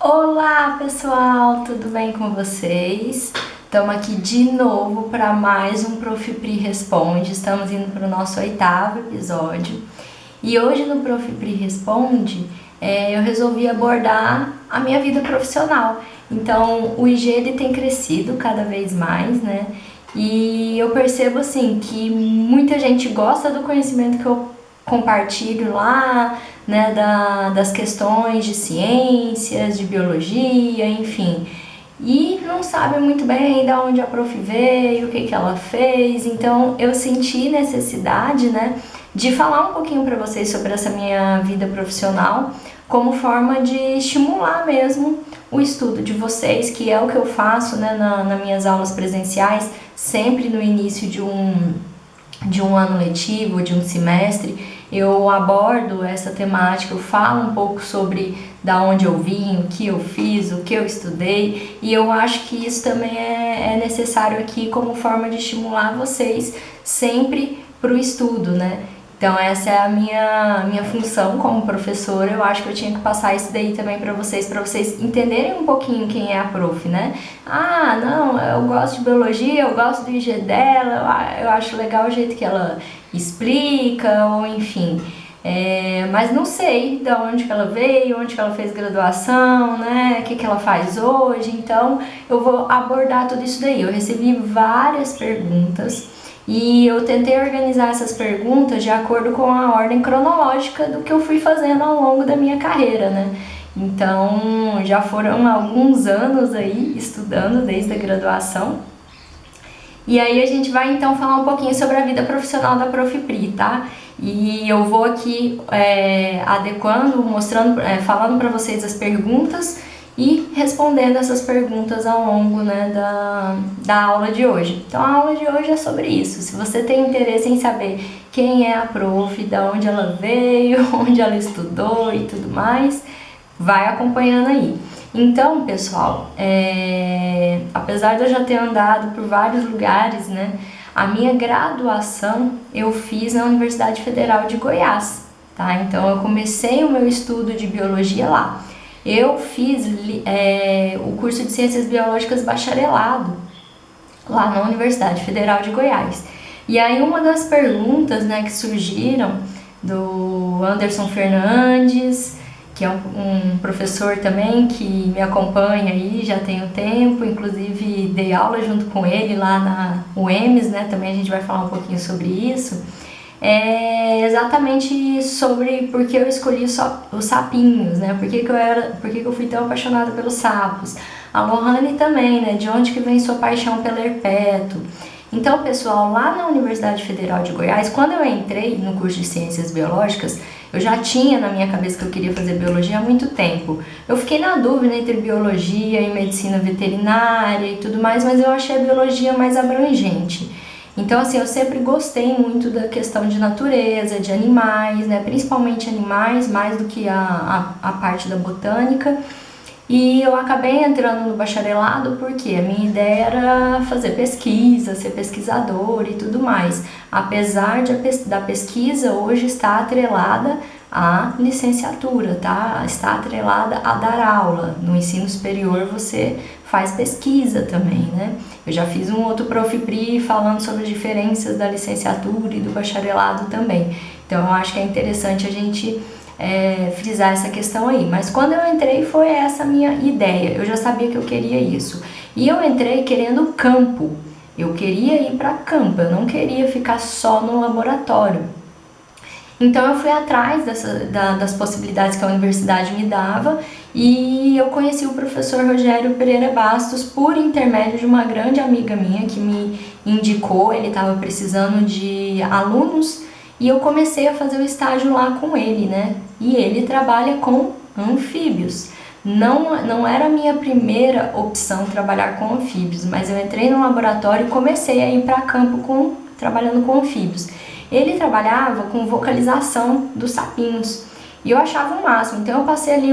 Olá pessoal, tudo bem com vocês? Estamos aqui de novo para mais um Profipri Responde. Estamos indo para o nosso 8º episódio e hoje no Profipri Responde eu resolvi abordar a minha vida profissional. Então o IG ele tem crescido cada vez mais, né? E eu percebo assim que muita gente gosta do conhecimento que eu compartilho lá, né, das questões de ciências, de biologia, enfim. E não sabe muito bem de onde a prof veio, o que ela fez. Então eu senti necessidade, né, de falar um pouquinho para vocês sobre essa minha vida profissional, como forma de estimular mesmo o estudo de vocês, que é o que eu faço, né, nas minhas aulas presenciais, sempre no início de um ano letivo, de um semestre. Eu abordo essa temática, eu falo um pouco sobre da onde eu vim, o que eu fiz, o que eu estudei, e eu acho que isso também é necessário aqui como forma de estimular vocês sempre para o estudo, né? Então essa é a minha função como professora. Eu acho que eu tinha que passar isso daí também para vocês entenderem um pouquinho quem é a prof, né? Ah, não, eu gosto de biologia, eu gosto do IG dela, eu acho legal o jeito que ela explica, ou enfim. Mas não sei de onde que ela veio, onde que ela fez graduação, né? O que ela faz hoje. Então eu vou abordar tudo isso daí. Eu recebi várias perguntas e eu tentei organizar essas perguntas de acordo com a ordem cronológica do que eu fui fazendo ao longo da minha carreira, né? Então já foram alguns anos aí estudando desde a graduação. E aí a gente vai então falar um pouquinho sobre a vida profissional da Profipri, tá? E eu vou aqui adequando, mostrando, falando para vocês as perguntas e respondendo essas perguntas ao longo, né, da aula de hoje. Então a aula de hoje é sobre isso. Se você tem interesse em saber quem é a prof, de onde ela veio, onde ela estudou e tudo mais, vai acompanhando aí. Então, pessoal, apesar de eu já ter andado por vários lugares, né, a minha graduação eu fiz na Universidade Federal de Goiás, tá? Então eu comecei o meu estudo de biologia lá. Eu fiz o curso de Ciências Biológicas bacharelado lá na Universidade Federal de Goiás. E aí uma das perguntas, né, que surgiram do Anderson Fernandes, que é um professor também que me acompanha aí já tem um tempo, inclusive dei aula junto com ele lá na UEMS, né? Também a gente vai falar um pouquinho sobre isso. É exatamente sobre por que eu escolhi os sapinhos, né? Por que eu fui tão apaixonada pelos sapos. A Lohane também, né? De onde que vem sua paixão pelo herpeto. Então, pessoal, lá na Universidade Federal de Goiás, quando eu entrei no curso de Ciências Biológicas, eu já tinha na minha cabeça que eu queria fazer biologia há muito tempo. Eu fiquei na dúvida entre biologia e medicina veterinária e tudo mais, mas eu achei a biologia mais abrangente. Então, assim, eu sempre gostei muito da questão de natureza, de animais, né? Principalmente animais, mais do que a parte da botânica. E eu acabei entrando no bacharelado porque a minha ideia era fazer pesquisa, ser pesquisadora e tudo mais. Apesar da pesquisa hoje estar atrelada à licenciatura, tá? Está atrelada a dar aula. No ensino superior você faz pesquisa também, né? Eu já fiz um outro Profipri falando sobre as diferenças da licenciatura e do bacharelado também. Então eu acho que é interessante a gente frisar essa questão aí. Mas quando eu entrei foi essa a minha ideia, eu já sabia que eu queria isso. E eu entrei querendo campo, eu queria ir para campo, eu não queria ficar só no laboratório. Então eu fui atrás das possibilidades que a universidade me dava e eu conheci o professor Rogério Pereira Bastos por intermédio de uma grande amiga minha que me indicou. Ele estava precisando de alunos e eu comecei a fazer o estágio lá com ele, né? E ele trabalha com anfíbios. Não era a minha primeira opção trabalhar com anfíbios, mas eu entrei no laboratório e comecei a ir para campo trabalhando com anfíbios. Ele trabalhava com vocalização dos sapinhos e eu achava o máximo. Então eu passei ali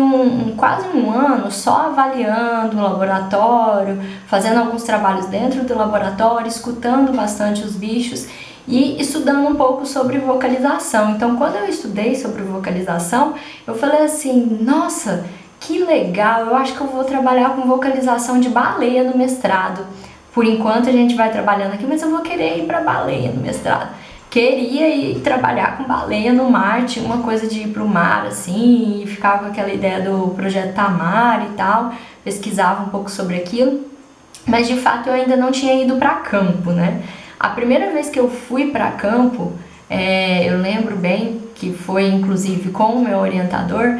quase um ano só avaliando o laboratório, fazendo alguns trabalhos dentro do laboratório, escutando bastante os bichos e estudando um pouco sobre vocalização. Então, quando eu estudei sobre vocalização, eu falei assim, nossa, que legal, eu acho que eu vou trabalhar com vocalização de baleia no mestrado. Por enquanto a gente vai trabalhando aqui, mas eu vou querer ir para baleia no mestrado. Queria ir trabalhar com baleia no mar, tinha uma coisa de ir pro mar, assim, e ficava com aquela ideia do projeto Tamar e tal, pesquisava um pouco sobre aquilo, mas de fato eu ainda não tinha ido para campo, né? A primeira vez que eu fui para campo, eu lembro bem que foi inclusive com o meu orientador,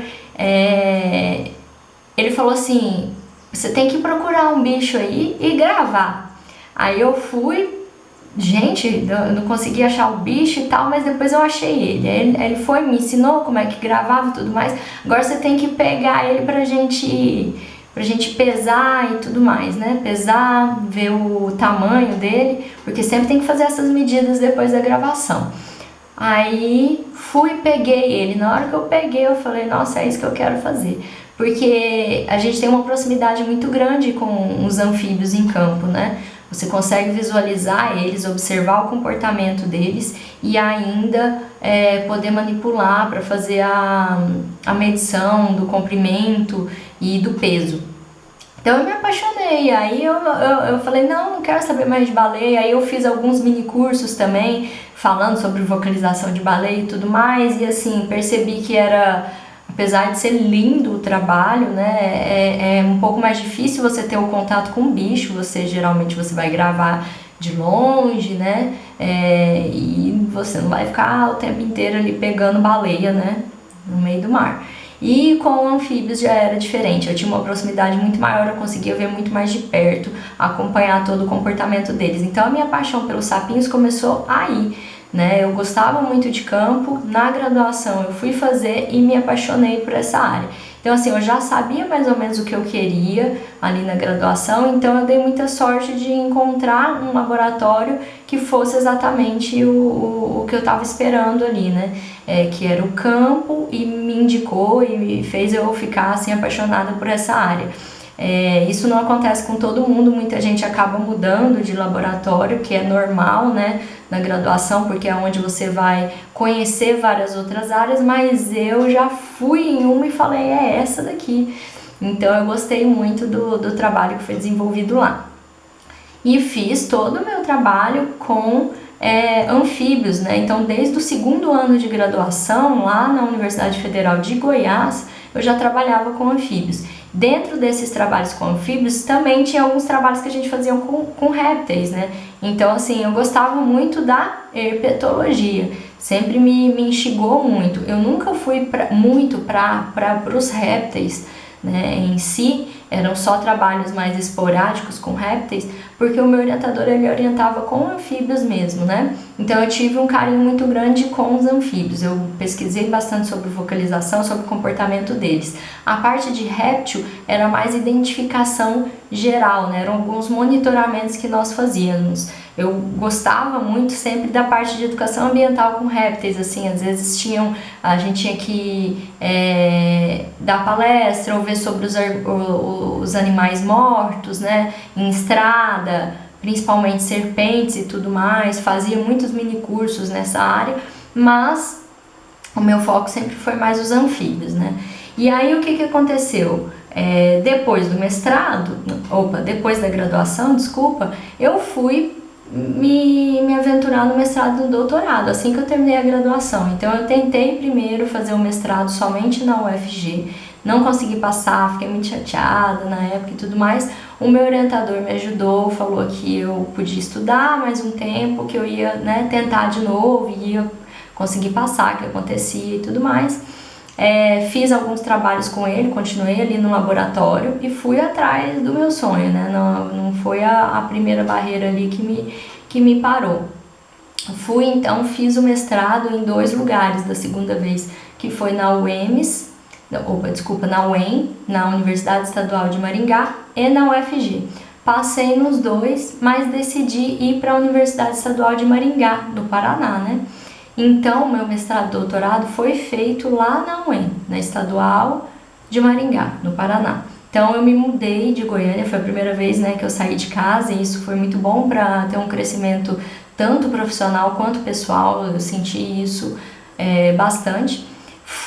ele falou assim, você tem que procurar um bicho aí e gravar. Aí eu fui, gente, eu não consegui achar o bicho e tal, mas depois eu achei ele. Ele foi, me ensinou como é que gravava e tudo mais. Agora você tem que pegar ele pra gente pesar e tudo mais, né? Pesar, ver o tamanho dele, porque sempre tem que fazer essas medidas depois da gravação. Aí fui, peguei ele. Na hora que eu peguei, eu falei, nossa, é isso que eu quero fazer. Porque a gente tem uma proximidade muito grande com os anfíbios em campo, né? Você consegue visualizar eles, observar o comportamento deles e ainda poder manipular para fazer a medição do comprimento e do peso. Então eu me apaixonei, aí eu falei, não quero saber mais de baleia, aí eu fiz alguns mini cursos também, falando sobre vocalização de baleia e tudo mais, e assim, percebi que era, apesar de ser lindo o trabalho, né, é um pouco mais difícil você ter o contato com o bicho, geralmente você vai gravar de longe, né, e você não vai ficar o tempo inteiro ali pegando baleia, né, no meio do mar. E com anfíbios já era diferente, eu tinha uma proximidade muito maior, eu conseguia ver muito mais de perto, acompanhar todo o comportamento deles. Então a minha paixão pelos sapinhos começou aí, né? Eu gostava muito de campo, na graduação eu fui fazer e me apaixonei por essa área. Então assim, eu já sabia mais ou menos o que eu queria ali na graduação, então eu dei muita sorte de encontrar um laboratório que fosse exatamente o que eu estava esperando ali, né? Que era o campo, e me indicou e me fez eu ficar assim apaixonada por essa área. Isso não acontece com todo mundo, muita gente acaba mudando de laboratório, que é normal, né, na graduação, porque é onde você vai conhecer várias outras áreas, mas eu já fui em uma e falei, é essa daqui. Então eu gostei muito do trabalho que foi desenvolvido lá. E fiz todo o meu trabalho com anfíbios, né? Então desde o segundo ano de graduação, lá na Universidade Federal de Goiás, eu já trabalhava com anfíbios. Dentro desses trabalhos com anfíbios, também tinha alguns trabalhos que a gente fazia com répteis, né? Então, assim, eu gostava muito da herpetologia, sempre me instigou muito. Eu nunca fui muito para os répteis, né, em si, eram só trabalhos mais esporádicos com répteis, porque o meu orientador, ele orientava com anfíbios mesmo, né? Então eu tive um carinho muito grande com os anfíbios, eu pesquisei bastante sobre vocalização, sobre o comportamento deles. A parte de réptil era mais identificação geral, né? Eram alguns monitoramentos que nós fazíamos. Eu gostava muito sempre da parte de educação ambiental com répteis, assim, às vezes a gente tinha que dar palestra ou ver sobre os animais mortos, né, em estrada, principalmente serpentes e tudo mais, fazia muitos mini cursos nessa área, mas o meu foco sempre foi mais os anfíbios, né. E aí o que aconteceu? Depois do mestrado, depois da graduação, desculpa, eu fui me aventurar no mestrado e no doutorado, assim que eu terminei a graduação. Então eu tentei primeiro fazer o mestrado somente na UFG, não consegui passar, fiquei muito chateada na época e tudo mais. O meu orientador me ajudou, falou que eu podia estudar mais um tempo, que eu ia, né, tentar de novo e ia conseguir passar, que acontecia e tudo mais. Fiz alguns trabalhos com ele, continuei ali no laboratório e fui atrás do meu sonho, né? Não foi a primeira barreira ali que me parou. Então, fiz o mestrado em 2 lugares da segunda vez, que foi na UEMS, na UEM, na Universidade Estadual de Maringá, e na UFG. Passei nos 2, mas decidi ir para a Universidade Estadual de Maringá, no Paraná, né? Então, meu mestrado e doutorado foi feito lá na UEM, na Estadual de Maringá, no Paraná. Então, eu me mudei de Goiânia, foi a primeira vez, né, que eu saí de casa, e isso foi muito bom para ter um crescimento tanto profissional quanto pessoal, eu senti isso bastante.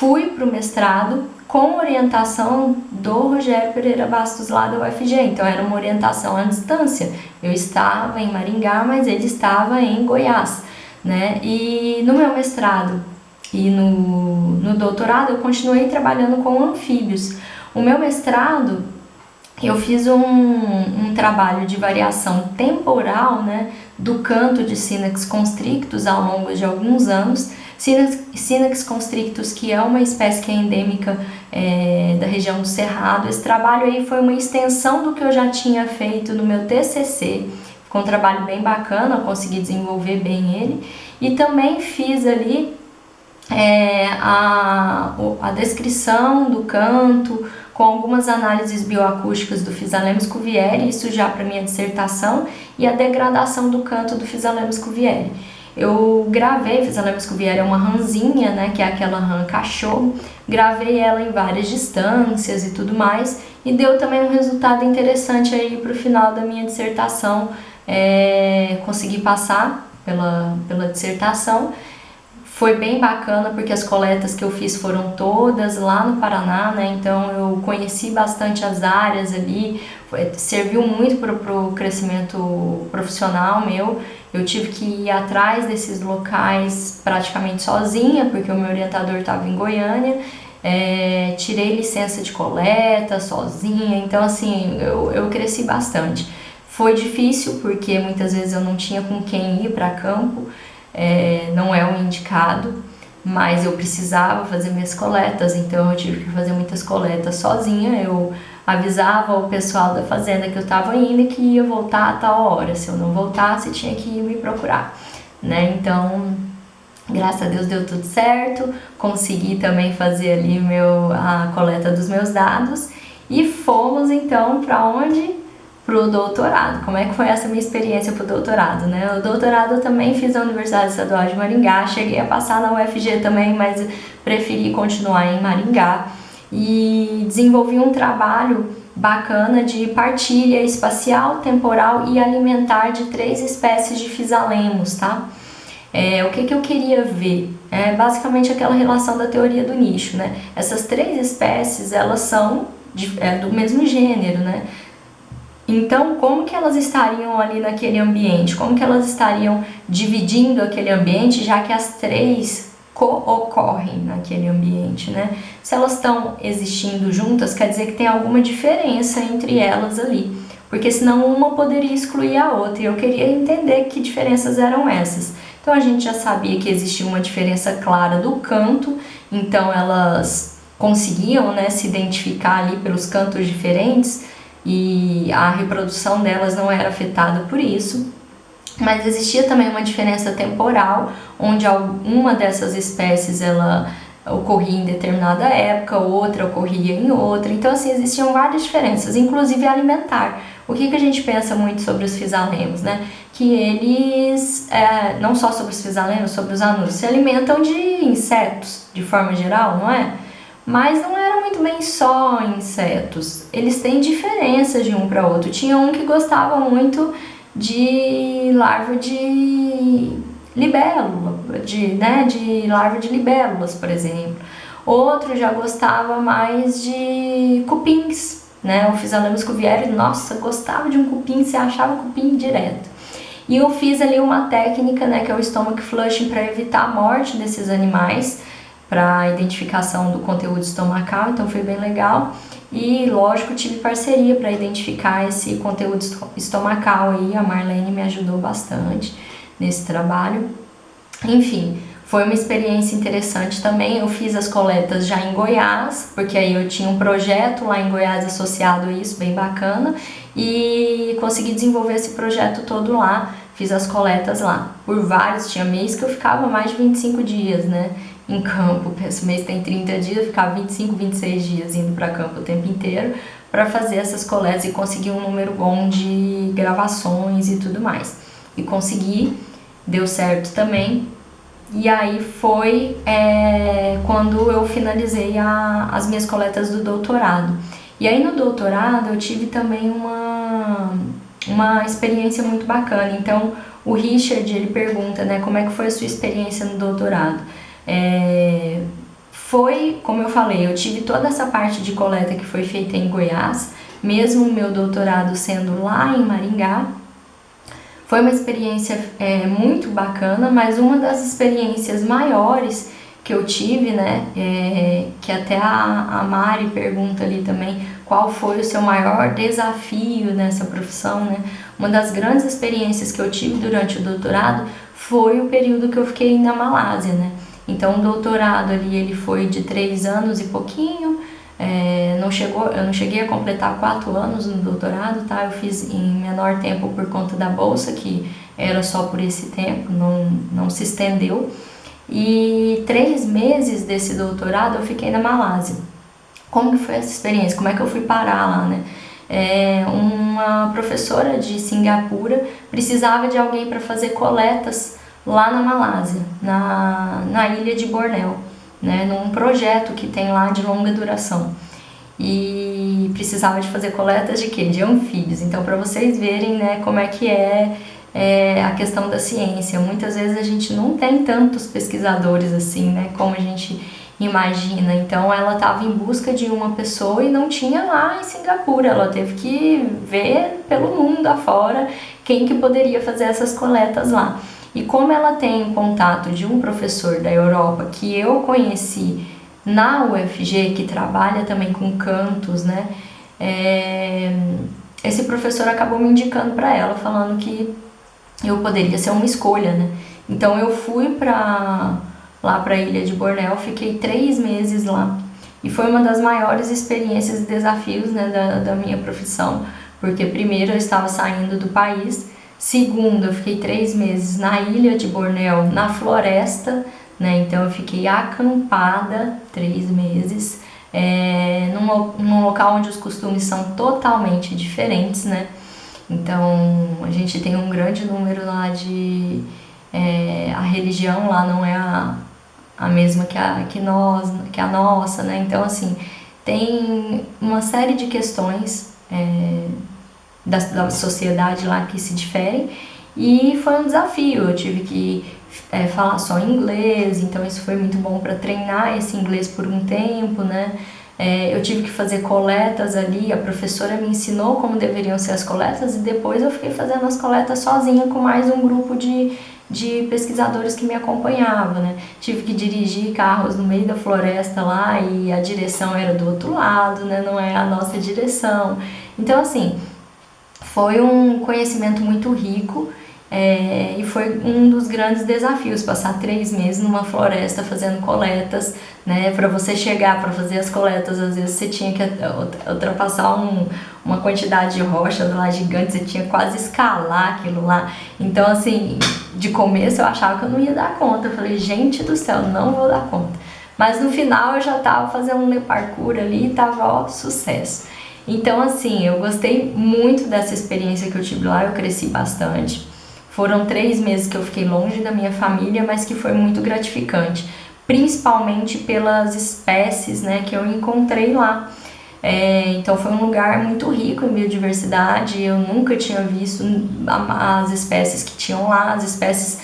fui para o mestrado com orientação do Rogério Pereira Bastos lá da UFG, então era uma orientação à distância. Eu estava em Maringá, mas ele estava em Goiás, né? E no meu mestrado e no doutorado eu continuei trabalhando com anfíbios. O meu mestrado eu fiz um trabalho de variação temporal, né, do canto de Synax constrictus ao longo de alguns anos. Synax constrictus, que é uma espécie que é endêmica da região do Cerrado. Esse trabalho aí foi uma extensão do que eu já tinha feito no meu TCC. Ficou um trabalho bem bacana, eu consegui desenvolver bem ele. E também fiz ali a descrição do canto, com algumas análises bioacústicas do Physalemys cuvieri, isso já para minha dissertação, e a degradação do canto do Physalemys cuvieri. Eu gravei, Physalemys cuvieri é uma rãzinha, né, que é aquela rã cachorro, gravei ela em várias distâncias e tudo mais, e deu também um resultado interessante aí para o final da minha dissertação, consegui passar pela dissertação. Foi bem bacana porque as coletas que eu fiz foram todas lá no Paraná, né? Então eu conheci bastante as áreas ali, serviu muito para o crescimento profissional meu. Eu tive que ir atrás desses locais praticamente sozinha, porque o meu orientador estava em Goiânia. Tirei licença de coleta sozinha, então assim, eu cresci bastante. Foi difícil porque muitas vezes eu não tinha com quem ir para campo. Não é o indicado, mas eu precisava fazer minhas coletas, então eu tive que fazer muitas coletas sozinha. Eu avisava o pessoal da fazenda que eu estava indo e que ia voltar a tal hora. Se eu não voltasse, tinha que ir me procurar, né? Então, graças a Deus deu tudo certo. Consegui também fazer ali a coleta dos meus dados e fomos então para onde? Pro doutorado. Como é que foi essa minha experiência pro doutorado, né? O doutorado eu também fiz na Universidade Estadual de Maringá, cheguei a passar na UFG também, mas preferi continuar em Maringá e desenvolvi um trabalho bacana de partilha espacial, temporal e alimentar de 3 espécies de Physalemos, tá? O que eu queria ver? Basicamente aquela relação da teoria do nicho, né? Essas 3 espécies, elas são do mesmo gênero, né? Então, como que elas estariam ali naquele ambiente? Como que elas estariam dividindo aquele ambiente, já que as 3 co-ocorrem naquele ambiente, né? Se elas estão existindo juntas, quer dizer que tem alguma diferença entre elas ali, porque senão uma poderia excluir a outra, e eu queria entender que diferenças eram essas. Então, a gente já sabia que existia uma diferença clara do canto, então elas conseguiam, né, se identificar ali pelos cantos diferentes, e a reprodução delas não era afetada por isso, mas existia também uma diferença temporal, onde uma dessas espécies ela ocorria em determinada época, outra ocorria em outra. Então assim, existiam várias diferenças, inclusive alimentar. O que a gente pensa muito sobre os Physalemos, né? Que eles, não só sobre os Physalemos, sobre os anúrios, se alimentam de insetos, de forma geral, não é? Mas não era muito bem só insetos, eles têm diferenças de um para outro. Tinha um que gostava muito de larva de libélula, de larva de libélulas, por exemplo. Outro já gostava mais de cupins, né? O Physalemys cuvieri, nossa, gostava de um cupim, você achava cupim direto. E eu fiz ali uma técnica, né, que é o stomach flushing, para evitar a morte desses animais, para a identificação do conteúdo estomacal, então foi bem legal. E lógico, tive parceria para identificar esse conteúdo estomacal aí, a Marlene me ajudou bastante nesse trabalho. Enfim, foi uma experiência interessante também. Eu fiz as coletas já em Goiás, porque aí eu tinha um projeto lá em Goiás associado a isso, bem bacana, e consegui desenvolver esse projeto todo lá. Fiz as coletas lá, por vários, tinha mês que eu ficava mais de 25 dias, né, em campo. Esse mês tem 30 dias, eu ficava 25, 26 dias indo para campo o tempo inteiro para fazer essas coletas e conseguir um número bom de gravações e tudo mais. E consegui, deu certo também. E aí foi quando eu finalizei as minhas coletas do doutorado. E aí no doutorado eu tive também uma experiência muito bacana. Então o Richard, ele pergunta, né, como é que foi a sua experiência no doutorado? foi, como eu falei, eu tive toda essa parte de coleta que foi feita em Goiás, mesmo o meu doutorado sendo lá em Maringá. Foi uma experiência muito bacana, mas uma das experiências maiores que eu tive, né, que até a Mari pergunta ali também, qual foi o seu maior desafio nessa profissão, né? Uma das grandes experiências que eu tive durante o doutorado foi o período que eu fiquei na Malásia, né? Então o doutorado ali ele foi de 3 anos e pouquinho, eu não cheguei a completar 4 anos no doutorado, tá? Eu fiz em menor tempo por conta da bolsa, que era só por esse tempo, não se estendeu. E 3 meses desse doutorado eu fiquei na Malásia. Como que foi essa experiência? Como é que eu fui parar lá, né? Uma professora de Singapura precisava de alguém para fazer coletas lá na Malásia, na ilha de Bornéu, né? Num projeto que tem lá de longa duração. E precisava de fazer coletas de quê? De anfíbios. Então, para vocês verem, né, como é que a questão da ciência. Muitas vezes a gente não tem tantos pesquisadores assim, né, como a gente imagina. Então ela estava em busca de uma pessoa e não tinha lá em Singapura. Ela teve que ver pelo mundo afora quem que poderia fazer essas coletas lá. E como ela tem o contato de um professor da Europa que eu conheci na UFG, que trabalha também com cantos, né, esse professor acabou me indicando para ela, falando que eu poderia ser uma escolha, né? Então eu fui lá para a ilha de Bornéu, fiquei 3 meses lá e foi uma das maiores experiências e desafios, né, da minha profissão, porque primeiro eu estava saindo do país, segundo eu fiquei 3 meses na ilha de Bornéu, na floresta, né? Então eu fiquei acampada 3 meses, num local onde os costumes são totalmente diferentes, né? Então a gente tem um grande número lá de... a religião lá não é a mesma que a nossa, né? Então assim, tem uma série de questões da sociedade lá que se diferem e foi um desafio. Eu tive que falar só inglês, então isso foi muito bom para treinar esse inglês por um tempo, né? Eu tive que fazer coletas ali, a professora me ensinou como deveriam ser as coletas e depois eu fiquei fazendo as coletas sozinha com mais um grupo de pesquisadores que me acompanhavam, né? Tive que dirigir carros no meio da floresta lá e a direção era do outro lado, né? Não é a nossa direção. Então, assim, foi um conhecimento muito rico. E foi um dos grandes desafios, passar 3 meses numa floresta fazendo coletas, né? Para você chegar para fazer as coletas, às vezes você tinha que ultrapassar uma quantidade de rochas lá gigante, você tinha quase escalar aquilo lá. Então, assim, de começo eu achava que eu não ia dar conta. Eu falei, gente do céu, não vou dar conta. Mas no final eu já estava fazendo um parkour ali e tava, ó, sucesso. Então, assim, eu gostei muito dessa experiência que eu tive lá, eu cresci bastante. Foram 3 meses que eu fiquei longe da minha família, mas que foi muito gratificante, principalmente pelas espécies, né, que eu encontrei lá. Então foi um lugar muito rico em biodiversidade, eu nunca tinha visto as espécies que tinham lá. As espécies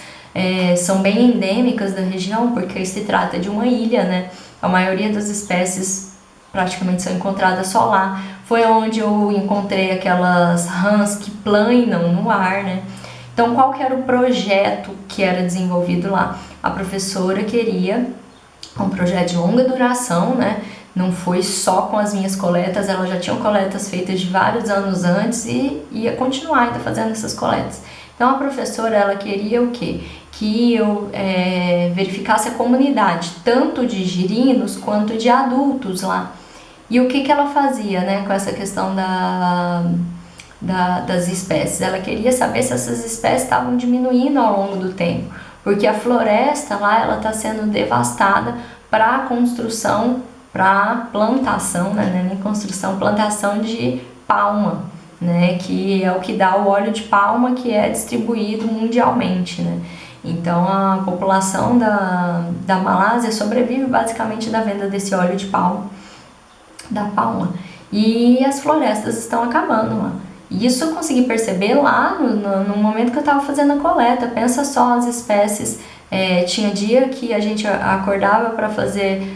são bem endêmicas da região, porque se trata de uma ilha, né? A maioria das espécies praticamente são encontradas só lá. Foi onde eu encontrei aquelas rãs que planam no ar, né? Então, qual que era o projeto que era desenvolvido lá? A professora queria um projeto de longa duração, né? Não foi só com as minhas coletas, ela já tinha coletas feitas de vários anos antes e ia continuar ainda fazendo essas coletas. Então, a professora, ela queria o quê? Que eu verificasse a comunidade, tanto de girinos quanto de adultos lá. E o que ela fazia, né, com essa questão das espécies? Ela queria saber se essas espécies estavam diminuindo ao longo do tempo, porque a floresta lá, ela está sendo devastada para construção, para plantação, né, nem construção, plantação de palma, né, que é o que dá o óleo de palma que é distribuído mundialmente, né. Então a população da Malásia sobrevive basicamente da venda desse óleo de palma, da palma, e as florestas estão acabando lá. E isso eu consegui perceber lá no momento que eu estava fazendo a coleta. Pensa só as espécies Tinha dia que a gente acordava para fazer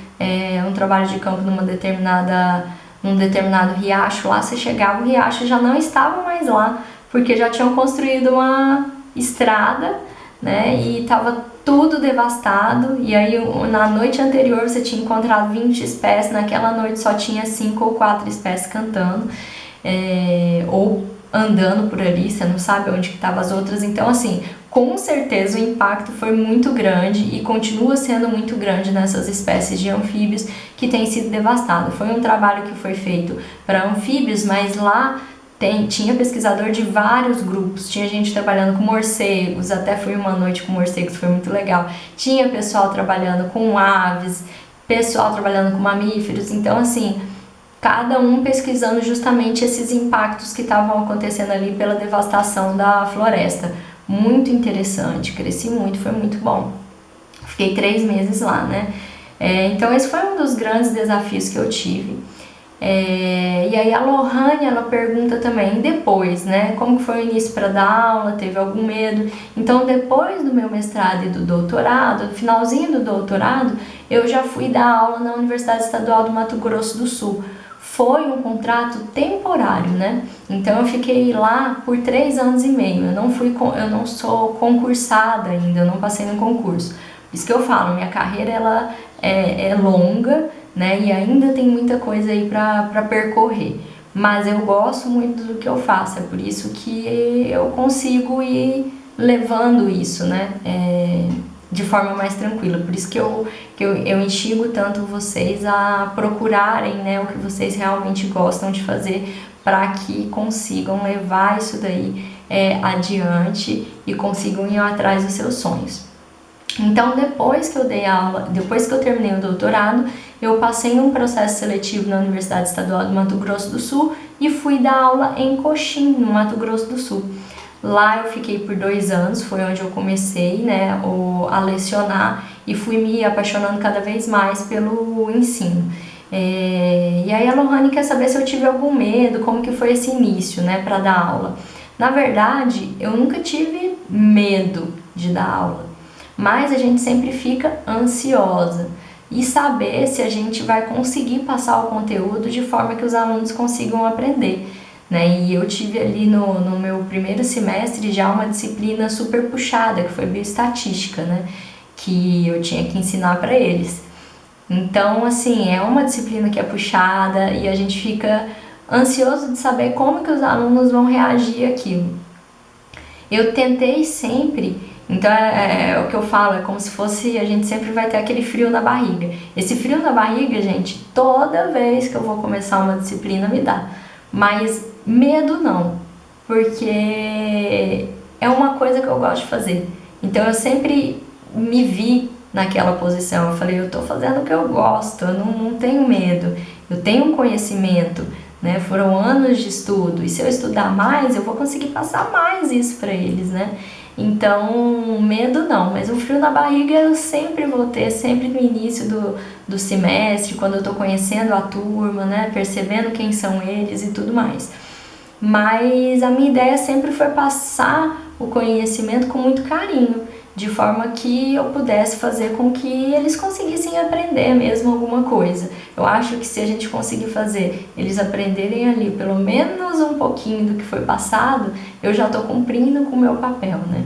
um trabalho de campo num determinado riacho lá, você chegava, o riacho já não estava mais lá, porque já tinham construído uma estrada, né, e estava tudo devastado, e aí na noite anterior você tinha encontrado 20 espécies, naquela noite só tinha 5 ou 4 espécies cantando, ou andando por ali, você não sabe onde que estavam as outras, então assim, com certeza o impacto foi muito grande e continua sendo muito grande nessas espécies de anfíbios que têm sido devastadas. Foi um trabalho que foi feito para anfíbios, mas lá tinha pesquisador de vários grupos, tinha gente trabalhando com morcegos, até fui uma noite com morcegos, foi muito legal. Tinha pessoal trabalhando com aves, pessoal trabalhando com mamíferos, então assim, cada um pesquisando justamente esses impactos que estavam acontecendo ali pela devastação da floresta. Muito interessante, cresci muito, foi muito bom. Fiquei 3 meses lá, né? Então esse foi um dos grandes desafios que eu tive. E aí a Lohane, ela pergunta também, depois, né? Como que foi o início para dar aula? Teve algum medo? Então depois do meu mestrado e do doutorado, no finalzinho do doutorado, eu já fui dar aula na Universidade Estadual do Mato Grosso do Sul. Foi um contrato temporário, né? Então eu fiquei lá por 3 anos e meio. Eu não sou concursada ainda, eu não passei no concurso. Por isso que eu falo, minha carreira ela é longa, né? E ainda tem muita coisa aí para percorrer. Mas eu gosto muito do que eu faço, é por isso que eu consigo ir levando isso, né? De forma mais tranquila. Por isso que eu instigo tanto vocês a procurarem, né, o que vocês realmente gostam de fazer para que consigam levar isso daí adiante e consigam ir atrás dos seus sonhos. Então, depois que eu dei aula, depois que eu terminei o doutorado, eu passei um processo seletivo na Universidade Estadual do Mato Grosso do Sul e fui dar aula em Coxim, no Mato Grosso do Sul. Lá eu fiquei por 2 anos, foi onde eu comecei, né, a lecionar e fui me apaixonando cada vez mais pelo ensino. E aí a Lohane quer saber se eu tive algum medo, como que foi esse início, né, para dar aula. Na verdade, eu nunca tive medo de dar aula, mas a gente sempre fica ansiosa e saber se a gente vai conseguir passar o conteúdo de forma que os alunos consigam aprender. Né? E eu tive ali no meu primeiro semestre já uma disciplina super puxada, que foi bioestatística, né? Que eu tinha que ensinar para eles. Então, assim, é uma disciplina que é puxada e a gente fica ansioso de saber como que os alunos vão reagir àquilo. Eu tentei sempre, então é o que eu falo, é como se fosse, a gente sempre vai ter aquele frio na barriga. Esse frio na barriga, gente, toda vez que eu vou começar uma disciplina me dá. Mas medo não, porque é uma coisa que eu gosto de fazer. Então eu sempre me vi naquela posição. Eu falei, eu tô fazendo o que eu gosto, eu não tenho medo, eu tenho um conhecimento, né? Foram anos de estudo, e se eu estudar mais, eu vou conseguir passar mais isso para eles, né? Então, medo não, mas o frio na barriga eu sempre vou ter, sempre no início do semestre, quando eu tô conhecendo a turma, né? Percebendo quem são eles e tudo mais. Mas a minha ideia sempre foi passar o conhecimento com muito carinho, de forma que eu pudesse fazer com que eles conseguissem aprender mesmo alguma coisa. Eu acho que se a gente conseguir fazer eles aprenderem ali pelo menos um pouquinho do que foi passado, eu já estou cumprindo com o meu papel, né?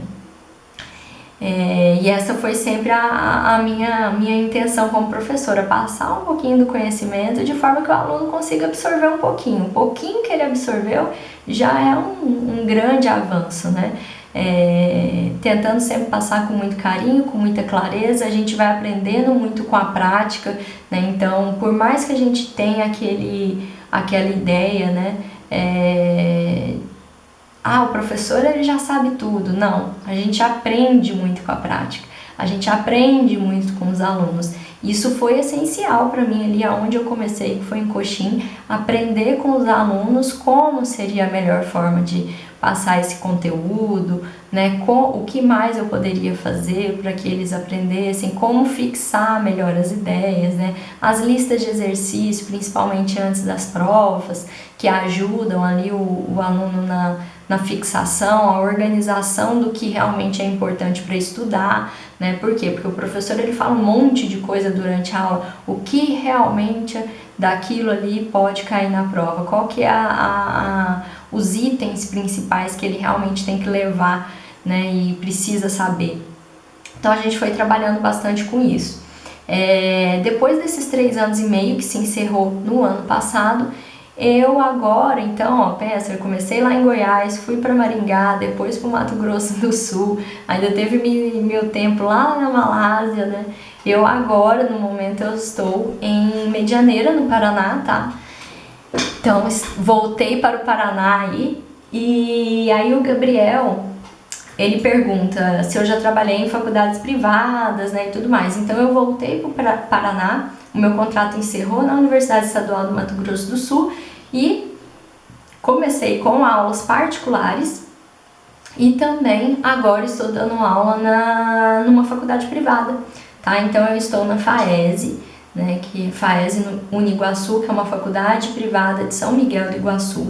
E essa foi sempre a minha intenção como professora, passar um pouquinho do conhecimento de forma que o aluno consiga absorver um pouquinho. O pouquinho que ele absorveu já é um grande avanço, né? Tentando sempre passar com muito carinho, com muita clareza, a gente vai aprendendo muito com a prática, né? Então, por mais que a gente tenha aquela ideia, né? O professor ele já sabe tudo. Não, a gente aprende muito com a prática, a gente aprende muito com os alunos. Isso foi essencial para mim ali onde eu comecei, que foi em Coxim, aprender com os alunos como seria a melhor forma de passar esse conteúdo, né? O que mais eu poderia fazer para que eles aprendessem, como fixar melhor as ideias, né? As listas de exercício, principalmente antes das provas, que ajudam ali o aluno na fixação, a organização do que realmente é importante para estudar, né? Por quê? Porque o professor ele fala um monte de coisa durante a aula, o que realmente daquilo ali pode cair na prova, qual que é os itens principais que ele realmente tem que levar, né? E precisa saber. Então a gente foi trabalhando bastante com isso. Depois desses 3 anos e meio que se encerrou no ano passado, eu agora, então, pensa, eu comecei lá em Goiás, fui para Maringá, depois para o Mato Grosso do Sul, ainda teve meu tempo lá na Malásia, né? Eu agora, no momento, eu estou em Medianeira, no Paraná, tá? Então, voltei para o Paraná aí, e aí o Gabriel, ele pergunta se eu já trabalhei em faculdades privadas, né, e tudo mais. Então, eu voltei para o Paraná, o meu contrato encerrou na Universidade Estadual do Mato Grosso do Sul e comecei com aulas particulares e também agora estou dando aula numa faculdade privada, tá? Então eu estou na FAESE, né, que FAESE no Uniguaçu, que é uma faculdade privada de São Miguel do Iguaçu.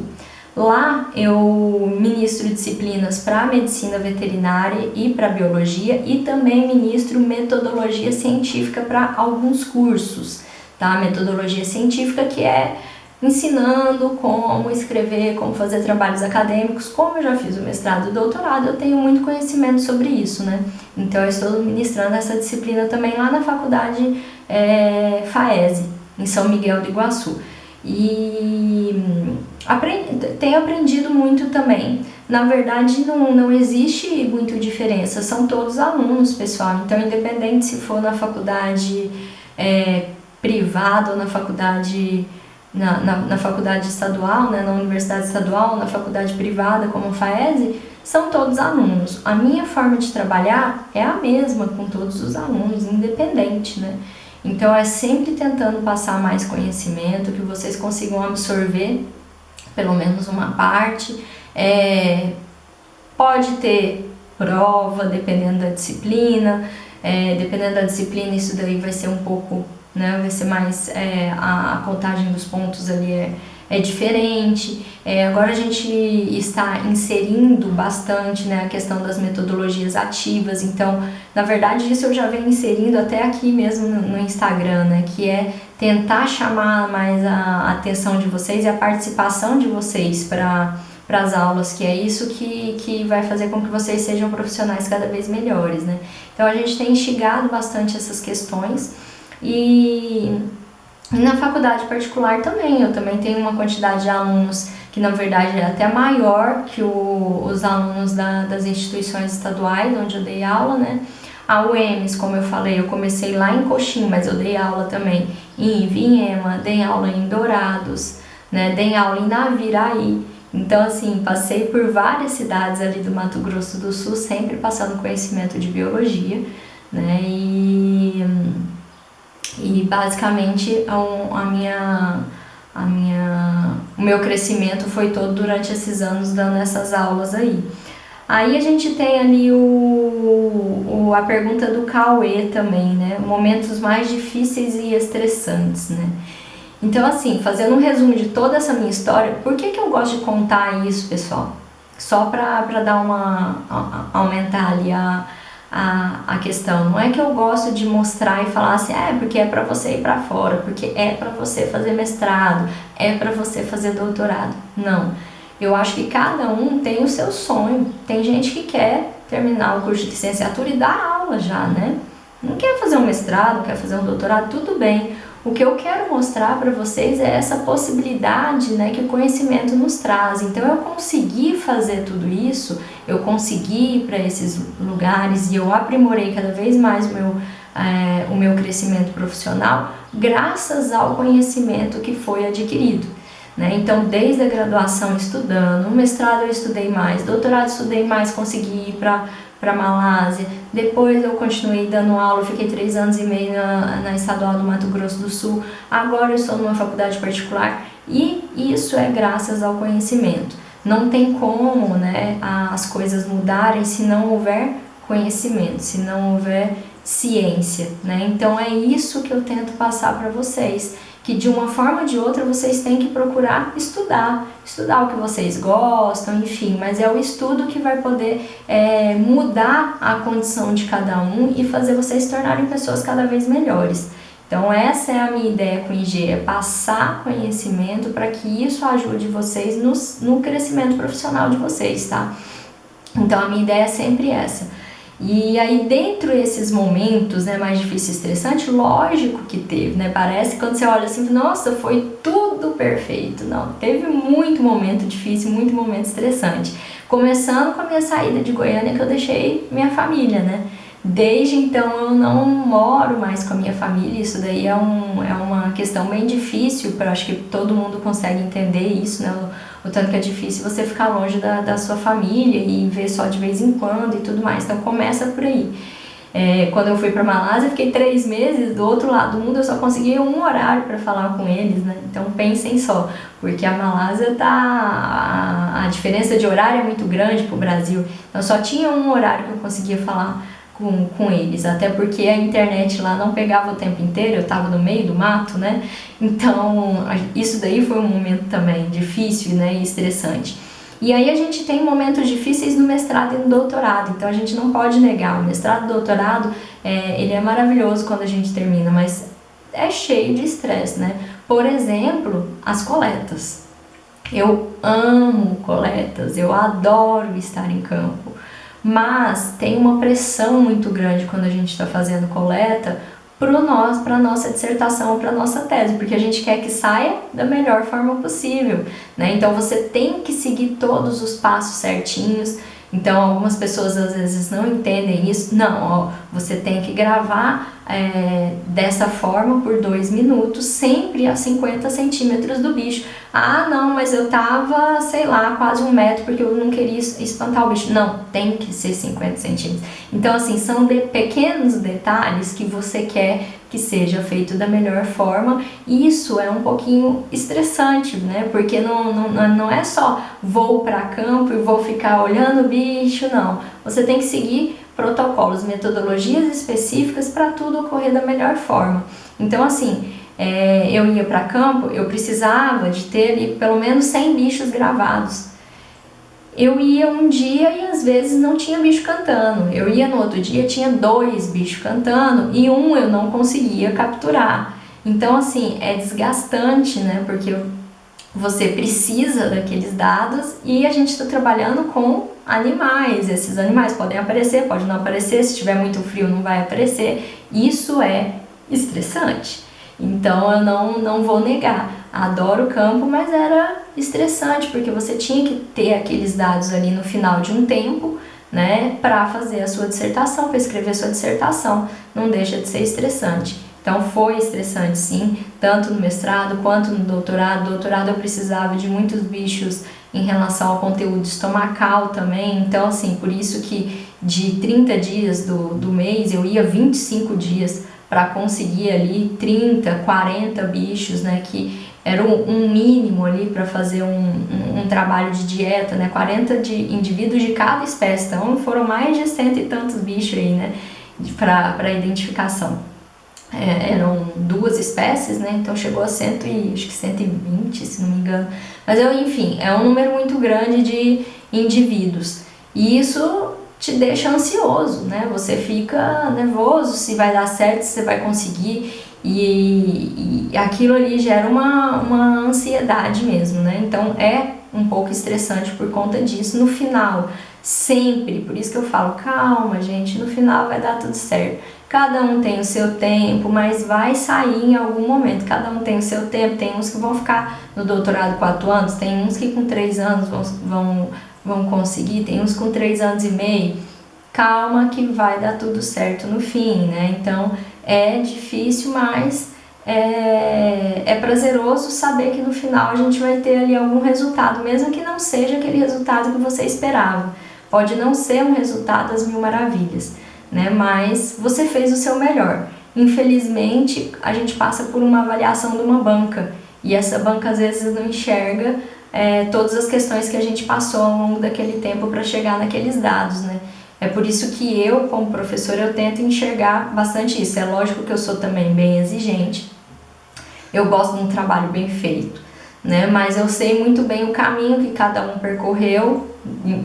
Lá eu ministro disciplinas para medicina veterinária e para biologia e também ministro metodologia científica para alguns cursos, tá? Metodologia científica que é ensinando como escrever, como fazer trabalhos acadêmicos. Como eu já fiz o mestrado e o doutorado, eu tenho muito conhecimento sobre isso, né? Então eu estou ministrando essa disciplina também lá na faculdade FAESE, em São Miguel do Iguaçu. E tenho aprendido muito também. Na verdade, não existe muita diferença, são todos alunos, pessoal. Então, independente se for na faculdade privada ou na faculdade, na faculdade estadual, né, na universidade estadual, na faculdade privada, como a FAESE, são todos alunos. A minha forma de trabalhar é a mesma com todos os alunos, independente, né? Então, é sempre tentando passar mais conhecimento, que vocês consigam absorver pelo menos uma parte. Pode ter prova, dependendo da disciplina. Dependendo da disciplina, isso daí vai ser um pouco, né, vai ser mais, a contagem dos pontos ali é diferente. Agora a gente está inserindo bastante, né, a questão das metodologias ativas. Então, na verdade, isso eu já venho inserindo até aqui mesmo no Instagram, né, que é tentar chamar mais a atenção de vocês e a participação de vocês para as aulas, que é isso que vai fazer com que vocês sejam profissionais cada vez melhores, né. Então, a gente tem instigado bastante essas questões. E na faculdade particular também, eu também tenho uma quantidade de alunos que na verdade é até maior que os alunos das instituições estaduais onde eu dei aula, né? A UEMS, como eu falei, eu comecei lá em Coxim, mas eu dei aula também em Ivinhema, dei aula em Dourados, né? Dei aula em Naviraí. Então, assim, passei por várias cidades ali do Mato Grosso do Sul, sempre passando conhecimento de biologia, né? E basicamente o meu crescimento foi todo durante esses anos dando essas aulas aí. Aí a gente tem ali a pergunta do Cauê também, né? Momentos mais difíceis e estressantes, né? Então, assim, fazendo um resumo de toda essa minha história, por que eu gosto de contar isso, pessoal? Só para dar aumentar ali a questão. Não é que eu gosto de mostrar e falar assim, porque é para você ir para fora, porque é para você fazer mestrado, é para você fazer doutorado. Não. Eu acho que cada um tem o seu sonho. Tem gente que quer terminar o curso de licenciatura e dar aula já, né? Não quer fazer um mestrado, não quer fazer um doutorado, tudo bem. O que eu quero mostrar para vocês é essa possibilidade, né, que o conhecimento nos traz. Então, eu consegui fazer tudo isso, eu consegui ir para esses lugares e eu aprimorei cada vez mais o meu crescimento profissional graças ao conhecimento que foi adquirido, né? Então, desde a graduação estudando, no mestrado eu estudei mais, doutorado estudei mais, consegui ir para Malásia. Depois eu continuei dando aula, fiquei 3 anos e meio na Estadual do Mato Grosso do Sul. Agora eu estou numa faculdade particular e isso é graças ao conhecimento. Não tem como, né, as coisas mudarem se não houver conhecimento, se não houver ciência, né? Então é isso que eu tento passar para vocês, que de uma forma ou de outra vocês têm que procurar estudar o que vocês gostam, enfim, mas é o estudo que vai poder mudar a condição de cada um e fazer vocês se tornarem pessoas cada vez melhores. Então essa é a minha ideia com o IG, é passar conhecimento para que isso ajude vocês no crescimento profissional de vocês, tá? Então a minha ideia é sempre essa. E aí dentro desses momentos, né, mais difíceis e estressantes, lógico que teve, né? Parece que quando você olha assim, nossa, foi tudo perfeito. Não, teve muito momento difícil, muito momento estressante. Começando com a minha saída de Goiânia, que eu deixei minha família, né? Desde então eu não moro mais com a minha família, isso daí é uma questão bem difícil, acho que todo mundo consegue entender isso, né? O tanto que é difícil você ficar longe da sua família e ver só de vez em quando e tudo mais, então começa por aí. Quando eu fui para Malásia, eu fiquei 3 meses, do outro lado do mundo eu só conseguia um horário para falar com eles, né? Então pensem só, porque a Malásia a diferença de horário é muito grande para o Brasil, então só tinha um horário que eu conseguia falar com eles, até porque a internet lá não pegava o tempo inteiro, eu estava no meio do mato, né? Então isso daí foi um momento também difícil, né, e estressante. E aí a gente tem momentos difíceis no mestrado e no doutorado, então a gente não pode negar, o mestrado e o doutorado, ele é maravilhoso quando a gente termina, mas é cheio de estresse, né? Por exemplo, as coletas. Eu amo coletas, eu adoro estar em campo. Mas tem uma pressão muito grande quando a gente está fazendo coleta para a nossa dissertação, para a nossa tese, porque a gente quer que saia da melhor forma possível, né? Então você tem que seguir todos os passos certinhos. Então algumas pessoas às vezes não entendem isso. Não, ó, você tem que gravar dessa forma por 2 minutos, sempre a 50 centímetros do bicho. Ah, não, mas eu tava, sei lá, quase 1 metro porque eu não queria espantar o bicho. Não, tem que ser 50 centímetros. Então assim, são pequenos detalhes que você quer que seja feito da melhor forma. Isso é um pouquinho estressante, né? Porque não é só vou para campo e vou ficar olhando o bicho, não. Você tem que seguir protocolos, metodologias específicas para tudo ocorrer da melhor forma. Então assim, eu ia para campo, eu precisava de ter ali pelo menos 100 bichos gravados. Eu ia um dia e às vezes não tinha bicho cantando. Eu ia no outro dia, tinha 2 bichos cantando e um eu não conseguia capturar. Então assim, é desgastante, né? Porque você precisa daqueles dados e a gente está trabalhando com animais. Esses animais podem aparecer, pode não aparecer, se tiver muito frio não vai aparecer. Isso é estressante. Então eu não vou negar, adoro o campo, mas era estressante porque você tinha que ter aqueles dados ali no final de um tempo, né, para fazer a sua dissertação, para escrever a sua dissertação. Não deixa de ser estressante. Então foi estressante sim, tanto no mestrado quanto no doutorado. No doutorado eu precisava de muitos bichos em relação ao conteúdo estomacal também. Então assim, por isso que de 30 dias do mês eu ia 25 dias para conseguir ali 30, 40 bichos, né, que era um mínimo ali para fazer um trabalho de dieta, né, 40 indivíduos de cada espécie, então foram mais de 100 e tantos bichos aí, né, para identificação. Eram 2 espécies, né, então chegou a 120, se não me engano, mas enfim, é um número muito grande de indivíduos, e isso te deixa ansioso, né? Você fica nervoso se vai dar certo, se você vai conseguir, e aquilo ali gera uma ansiedade mesmo, né? Então é um pouco estressante por conta disso. No final, sempre, por isso que eu falo, calma gente, no final vai dar tudo certo. Cada um tem o seu tempo, mas vai sair em algum momento. Cada um tem o seu tempo. Tem uns que vão ficar no doutorado 4 anos, tem uns que com 3 anos vão conseguir, tem uns com 3 anos e meio. Calma que vai dar tudo certo no fim, né? Então é difícil, mas é prazeroso saber que no final a gente vai ter ali algum resultado, mesmo que não seja aquele resultado que você esperava. Pode não ser um resultado das 1000 maravilhas, né? Mas você fez o seu melhor. Infelizmente, a gente passa por uma avaliação de uma banca, e essa banca às vezes não enxerga todas as questões que a gente passou ao longo daquele tempo para chegar naqueles dados, né? É por isso que eu, como professora, eu tento enxergar bastante isso. É lógico que eu sou também bem exigente. eu gosto de um trabalho bem feito, né? Mas eu sei muito bem o caminho que cada um percorreu,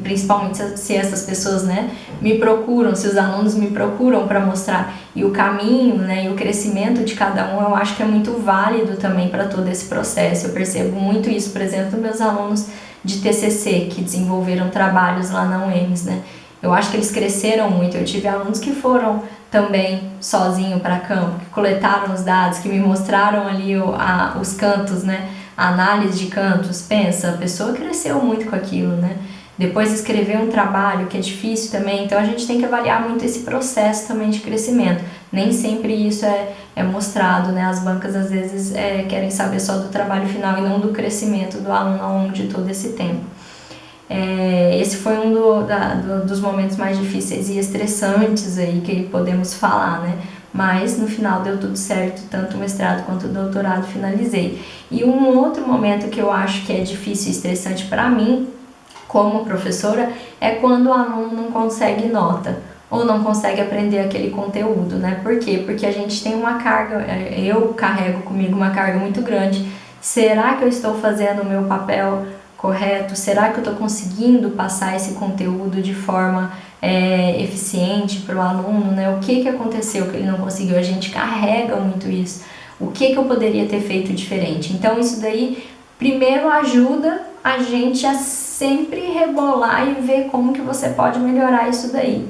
principalmente se essas pessoas, né, me procuram, se os alunos me procuram para mostrar, e o caminho, né, e o crescimento de cada um, eu acho que é muito válido também para todo esse processo. Eu percebo muito isso, por exemplo, dos meus alunos de TCC, que desenvolveram trabalhos lá na UEMS, né? Eu acho que eles cresceram muito. Eu tive alunos que foram também sozinho para campo, que coletaram os dados, que me mostraram ali os cantos, né? A análise de cantos. Pensa, a pessoa cresceu muito com aquilo, né? Depois escrever um trabalho, que é difícil também, então a gente tem que avaliar muito esse processo também de crescimento. Nem sempre isso é mostrado, né? As bancas às vezes querem saber só do trabalho final e não do crescimento do aluno ao longo de todo esse tempo. Esse foi um dos momentos mais difíceis e estressantes aí que podemos falar, né? Mas no final deu tudo certo, tanto o mestrado quanto o doutorado finalizei. E um outro momento que eu acho que é difícil e estressante para mim, como professora, é quando o aluno não consegue nota ou não consegue aprender aquele conteúdo, né? Por quê? Porque a gente tem uma carga, eu carrego comigo uma carga muito grande. Será que eu estou fazendo o meu papel correto? Será que eu estou conseguindo passar esse conteúdo de forma eficiente para o aluno, né? O que aconteceu que ele não conseguiu? A gente carrega muito isso. O que eu poderia ter feito diferente? Então isso daí, primeiro, ajuda a gente a sempre rebolar e ver como que você pode melhorar isso daí.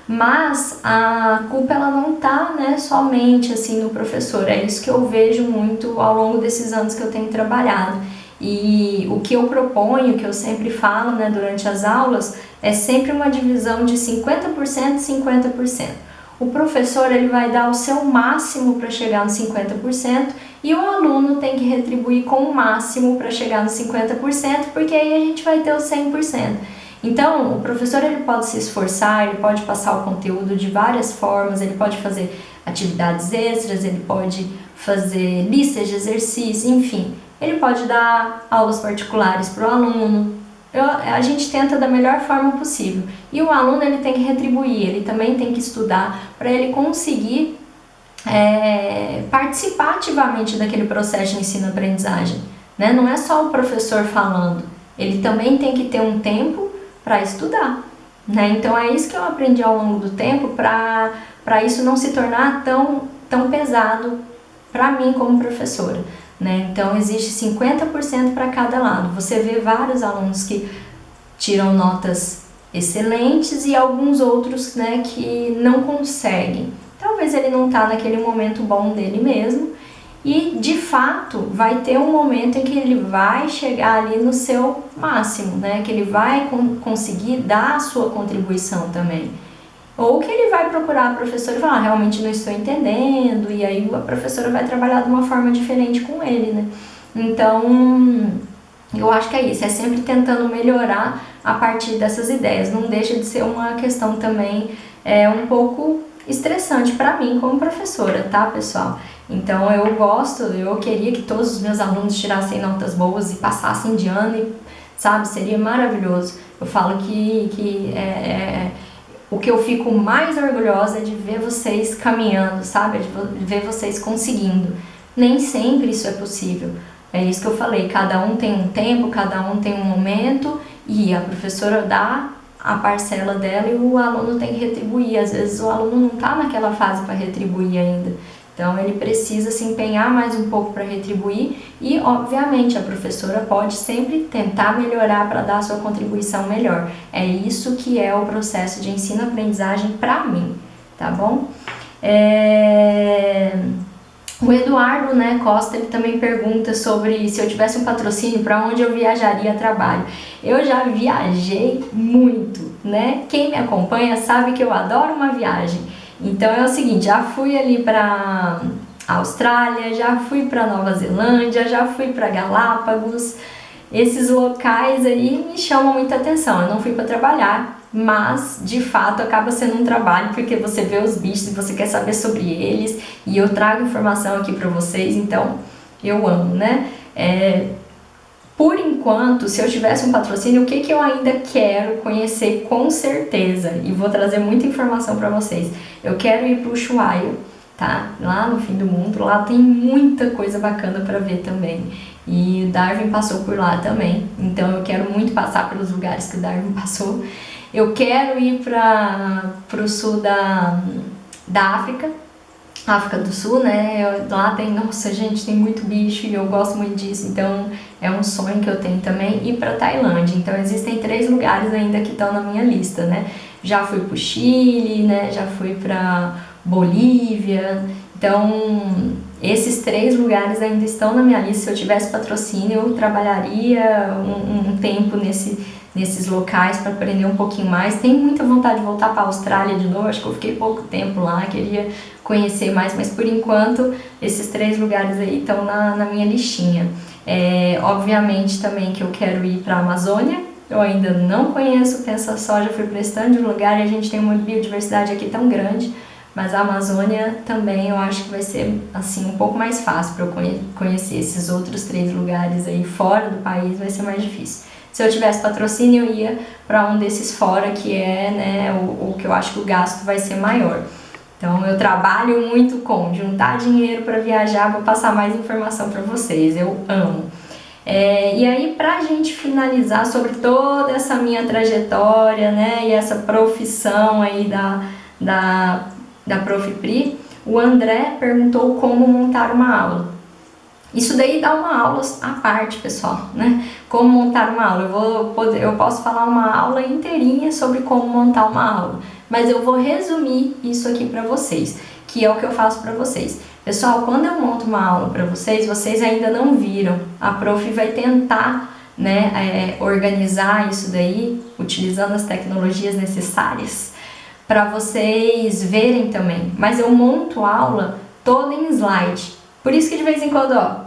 Mas a culpa ela não tá, né, somente assim no professor. É isso que eu vejo muito ao longo desses anos que eu tenho trabalhado. E o que eu proponho, que eu sempre falo, né, durante as aulas, é sempre uma divisão de 50% e 50%. O professor ele vai dar o seu máximo para chegar no 50% e o aluno tem que retribuir com o máximo para chegar no 50%, porque aí a gente vai ter o 100%. Então, o professor ele pode se esforçar, ele pode passar o conteúdo de várias formas, ele pode fazer atividades extras, ele pode fazer listas de exercícios, enfim. Ele pode dar aulas particulares para o aluno. A gente tenta da melhor forma possível. E o aluno ele tem que retribuir, ele também tem que estudar para ele conseguir participar ativamente daquele processo de ensino-aprendizagem, né? Não é só o professor falando, ele também tem que ter um tempo para estudar, né? Então é isso que eu aprendi ao longo do tempo para isso não se tornar tão pesado para mim como professora, né? Então existe 50% para cada lado. Você vê vários alunos que tiram notas excelentes e alguns outros, né, que não conseguem. Talvez ele não está naquele momento bom dele mesmo e de fato vai ter um momento em que ele vai chegar ali no seu máximo, né, que ele vai conseguir dar a sua contribuição também. Ou que ele vai procurar a professora e falar, realmente não estou entendendo, e aí a professora vai trabalhar de uma forma diferente com ele, né? Então, eu acho que é isso, é sempre tentando melhorar a partir dessas ideias. Não deixa de ser uma questão também um pouco estressante para mim como professora, tá, pessoal? Então, eu queria que todos os meus alunos tirassem notas boas e passassem de ano, e, sabe, seria maravilhoso. Eu falo que o que eu fico mais orgulhosa é de ver vocês caminhando, sabe? De ver vocês conseguindo. Nem sempre isso é possível. É isso que eu falei, cada um tem um tempo, cada um tem um momento e a professora dá a parcela dela e o aluno tem que retribuir. Às vezes o aluno não está naquela fase para retribuir ainda. Então ele precisa se empenhar mais um pouco para retribuir e, obviamente, a professora pode sempre tentar melhorar para dar a sua contribuição melhor. É isso que é o processo de ensino-aprendizagem para mim, tá bom? O Eduardo, né, Costa, ele também pergunta sobre se eu tivesse um patrocínio, para onde eu viajaria a trabalho. Eu já viajei muito, né? Quem me acompanha sabe que eu adoro uma viagem. Então é o seguinte, já fui ali para Austrália, já fui para Nova Zelândia, já fui para Galápagos. Esses locais aí me chamam muita atenção. Eu não fui para trabalhar, mas de fato acaba sendo um trabalho porque você vê os bichos e você quer saber sobre eles e eu trago informação aqui para vocês, então eu amo, né? Por enquanto, se eu tivesse um patrocínio, o que eu ainda quero conhecer com certeza, e vou trazer muita informação para vocês. Eu quero ir para o Ushuaia, tá? Lá no fim do mundo, lá tem muita coisa bacana para ver também. E o Darwin passou por lá também, então eu quero muito passar pelos lugares que o Darwin passou. Eu quero ir para o sul da África, África do Sul, né? Lá tem, nossa gente, tem muito bicho e eu gosto muito disso, então é um sonho que eu tenho também. Ir para Tailândia, então existem 3 lugares ainda que estão na minha lista, né? Já fui para o Chile, né? Já fui para Bolívia, então esses 3 lugares ainda estão na minha lista. Se eu tivesse patrocínio, eu trabalharia um tempo nesses locais para aprender um pouquinho mais. Tenho muita vontade de voltar para a Austrália de novo, acho que eu fiquei pouco tempo lá, queria conhecer mais, mas por enquanto esses 3 lugares aí estão na minha listinha. Obviamente também que eu quero ir para a Amazônia, eu ainda não conheço, pensa só, já fui para esse tanto de lugar e a gente tem uma biodiversidade aqui tão grande, mas a Amazônia também eu acho que vai ser assim um pouco mais fácil para eu conhecer esses outros 3 lugares aí fora do país, vai ser mais difícil. Se eu tivesse patrocínio, eu ia para um desses fora, que é, né, o que eu acho que o gasto vai ser maior. Então eu trabalho muito com juntar dinheiro para viajar, vou passar mais informação para vocês, eu amo. E aí, pra gente finalizar sobre toda essa minha trajetória, né, e essa profissão aí da Prof. Pri, o André perguntou como montar uma aula. Isso daí dá uma aula à parte, pessoal, né? Como montar uma aula. Eu posso falar uma aula inteirinha sobre como montar uma aula, mas eu vou resumir isso aqui para vocês, que é o que eu faço para vocês. Pessoal, quando eu monto uma aula para vocês, vocês ainda não viram, a prof vai tentar, né, organizar isso daí, utilizando as tecnologias necessárias, para vocês verem também. Mas eu monto a aula toda em slide. Por isso que de vez em quando, ó,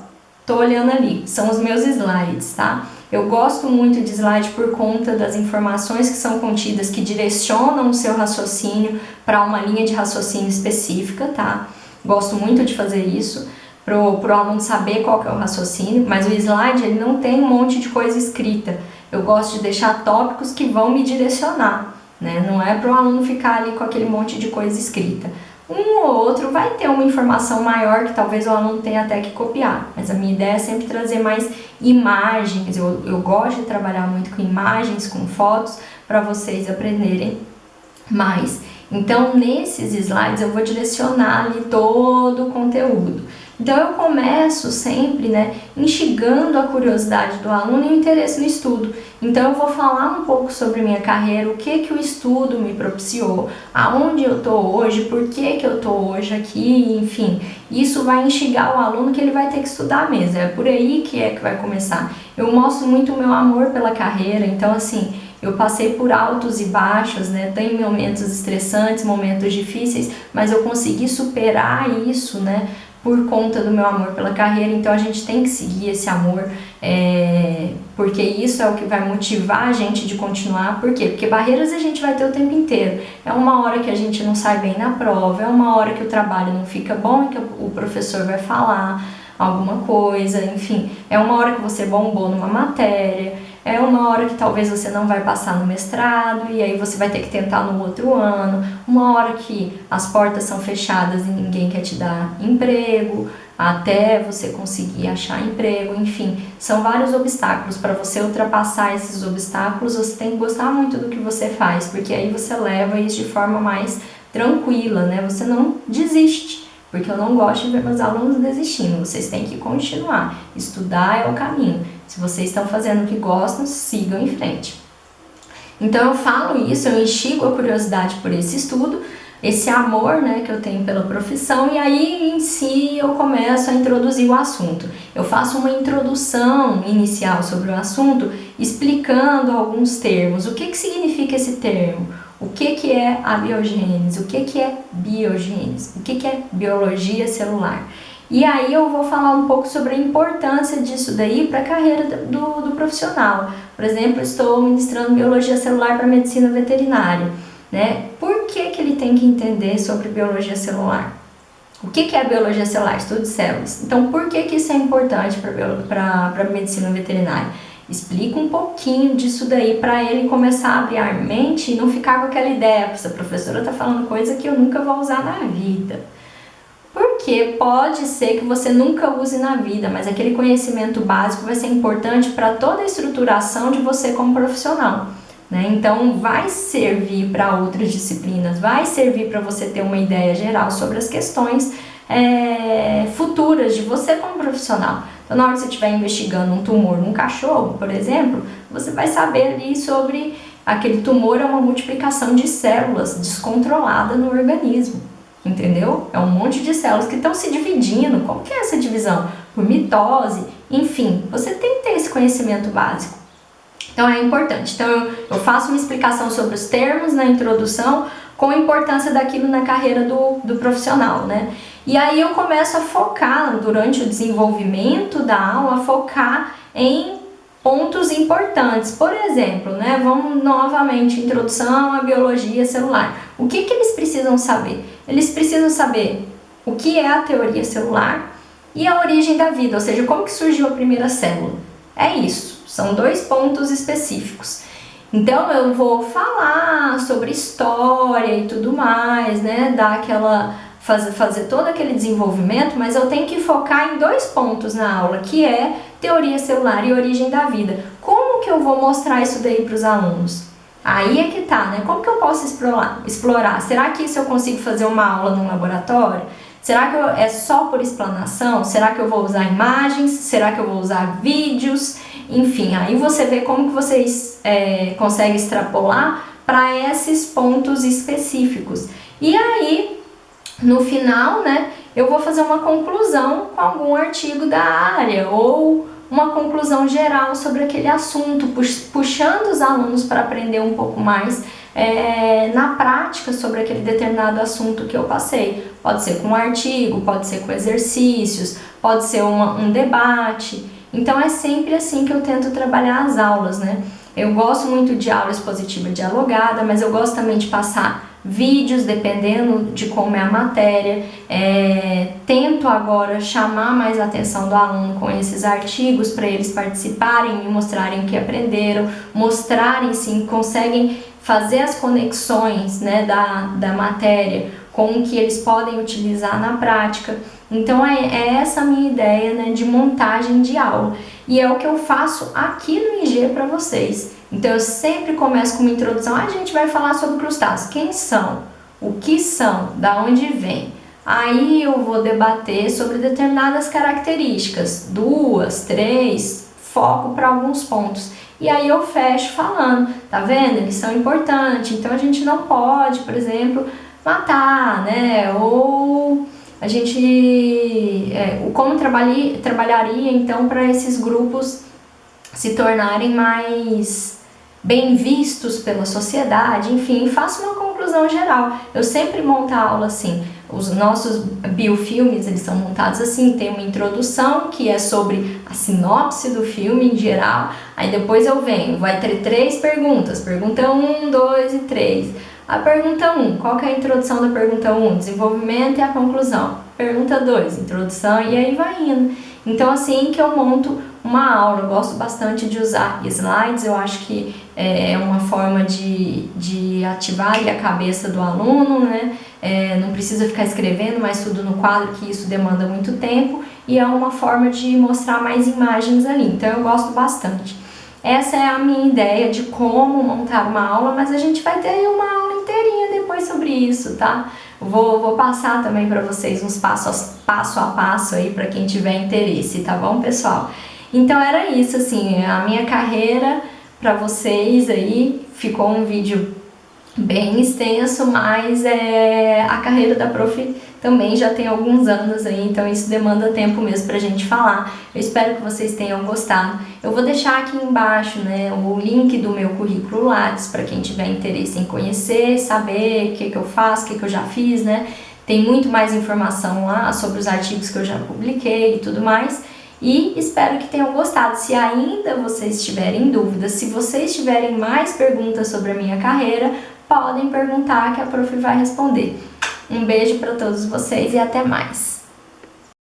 tô olhando ali, são os meus slides, tá? Eu gosto muito de slide por conta das informações que são contidas, que direcionam o seu raciocínio para uma linha de raciocínio específica, tá? Gosto muito de fazer isso, pro aluno saber qual que é o raciocínio, mas o slide ele não tem um monte de coisa escrita. Eu gosto de deixar tópicos que vão me direcionar, né? Não é para o aluno ficar ali com aquele monte de coisa escrita. Um ou outro vai ter uma informação maior que talvez o aluno tenha até que copiar, mas a minha ideia é sempre trazer mais imagens. Eu gosto de trabalhar muito com imagens, com fotos, para vocês aprenderem mais. Então, nesses slides eu vou direcionar ali todo o conteúdo. Então, eu começo sempre, né, instigando a curiosidade do aluno e o interesse no estudo. Então, eu vou falar um pouco sobre minha carreira, o que o estudo me propiciou, aonde eu estou hoje, por que eu estou hoje aqui, enfim. Isso vai instigar o aluno que ele vai ter que estudar mesmo, é por aí que vai começar. Eu mostro muito o meu amor pela carreira, então, assim, eu passei por altos e baixos, né? Tem momentos estressantes, momentos difíceis, mas eu consegui superar isso, né? Por conta do meu amor pela carreira. Então a gente tem que seguir esse amor, porque isso é o que vai motivar a gente de continuar. Por quê? Porque barreiras a gente vai ter o tempo inteiro. É uma hora que a gente não sai bem na prova, é uma hora que o trabalho não fica bom e que o professor vai falar alguma coisa, enfim, é uma hora que você bombou numa matéria, é uma hora que talvez você não vai passar no mestrado e aí você vai ter que tentar no outro ano, uma hora que as portas são fechadas e ninguém quer te dar emprego, até você conseguir achar emprego, enfim, são vários obstáculos. Para você ultrapassar esses obstáculos, você tem que gostar muito do que você faz, porque aí você leva isso de forma mais tranquila, né? Você não desiste. Porque eu não gosto de ver meus alunos desistindo, vocês têm que continuar, estudar é o caminho. Se vocês estão fazendo o que gostam, sigam em frente. Então eu falo isso, eu instigo a curiosidade por esse estudo, esse amor, né, que eu tenho pela profissão, e aí em si eu começo a introduzir o assunto. Eu faço uma introdução inicial sobre o assunto, explicando alguns termos. O que significa esse termo? O que é a biogênese? O que é biogênese? O que é biologia celular? E aí eu vou falar um pouco sobre a importância disso daí para a carreira do profissional. Por exemplo, estou ministrando biologia celular para medicina veterinária, né? Por que ele tem que entender sobre biologia celular? O que é a biologia celular? Estudo de células. Então, por que isso é importante para a medicina veterinária? Explica um pouquinho disso daí para ele começar a abrir a mente e não ficar com aquela ideia, essa professora está falando coisa que eu nunca vou usar na vida. porque pode ser que você nunca use na vida, mas aquele conhecimento básico vai ser importante para toda a estruturação de você como profissional, né? Então vai servir para outras disciplinas, vai servir para você ter uma ideia geral sobre as questões futuras de você como profissional. Então, na hora que você estiver investigando um tumor num cachorro, por exemplo, você vai saber ali sobre aquele tumor é uma multiplicação de células descontrolada no organismo, entendeu? É um monte de células que estão se dividindo. Como que é essa divisão? Por mitose, enfim, você tem que ter esse conhecimento básico. Então é importante. Então eu faço uma explicação sobre os termos na introdução, com a importância daquilo na carreira do profissional, né? E aí eu começo a focar, durante o desenvolvimento da aula, focar em pontos importantes. Por exemplo, né, vamos novamente, introdução à biologia celular. O que eles precisam saber? Eles precisam saber o que é a teoria celular e a origem da vida, ou seja, como que surgiu a primeira célula. É isso, são 2 pontos específicos. Então eu vou falar sobre história e tudo mais, né, dar aquela fazer todo aquele desenvolvimento, mas eu tenho que focar em 2 pontos na aula, que é teoria celular e origem da vida. Como que eu vou mostrar isso daí para os alunos? Aí é que tá, né? Como que eu posso explorar? Será que isso eu consigo fazer uma aula num laboratório? Será que é só por explanação? Será que eu vou usar imagens? Será que eu vou usar vídeos? Enfim, aí você vê como que vocês conseguem extrapolar para esses pontos específicos. E aí, no final, né, eu vou fazer uma conclusão com algum artigo da área ou uma conclusão geral sobre aquele assunto, puxando os alunos para aprender um pouco mais na prática sobre aquele determinado assunto que eu passei. Pode ser com um artigo, pode ser com exercícios, pode ser um debate. Então é sempre assim que eu tento trabalhar as aulas, né? Eu gosto muito de aula expositiva dialogada, mas eu gosto também de passar vídeos, dependendo de como é a matéria. Tento agora chamar mais a atenção do aluno com esses artigos para eles participarem, me mostrarem o que aprenderam, mostrarem se conseguem fazer as conexões, né, da matéria com o que eles podem utilizar na prática. Então é essa a minha ideia, né, de montagem de aula. E é o que eu faço aqui no IG para vocês. Então eu sempre começo com uma introdução. A gente vai falar sobre crustáceos. Quem são? O que são? Da onde vem? Aí eu vou debater sobre determinadas características. 2, 3, foco para alguns pontos. E aí eu fecho falando, tá vendo? Eles são importantes, então a gente não pode, por exemplo, matar, né? Ou a gente... como trabalharia então para esses grupos se tornarem mais bem vistos pela sociedade, enfim, faço uma conclusão geral. Eu sempre monto a aula assim. Os nossos biofilmes, eles são montados assim, tem uma introdução que é sobre a sinopse do filme em geral, aí depois vai ter 3 perguntas, pergunta 1, 2 e 3. A pergunta 1, qual que é a introdução da pergunta 1? Desenvolvimento e a conclusão. Pergunta 2, introdução, e aí vai indo. Então assim que eu monto uma aula, eu gosto bastante de usar slides, eu acho que é uma forma de ativar ali a cabeça do aluno, né? Não precisa ficar escrevendo mais tudo no quadro, que isso demanda muito tempo, e é uma forma de mostrar mais imagens ali, então eu gosto bastante. Essa é a minha ideia de como montar uma aula, mas a gente vai ter uma aula inteirinha depois sobre isso, tá? Vou passar também para vocês uns passo a passo aí para quem tiver interesse, tá bom, pessoal? Então era isso, assim, a minha carreira para vocês aí, ficou um vídeo bem extenso, mas a carreira da prof também já tem alguns anos aí, então isso demanda tempo mesmo pra gente falar. Eu espero que vocês tenham gostado. Eu vou deixar aqui embaixo, né, o link do meu currículo Lattes para quem tiver interesse em conhecer, saber o que eu faço, o que eu já fiz, né? Tem muito mais informação lá sobre os artigos que eu já publiquei e tudo mais. E espero que tenham gostado. Se ainda vocês tiverem dúvidas, se vocês tiverem mais perguntas sobre a minha carreira, podem perguntar que a prof vai responder. Um beijo para todos vocês e até mais!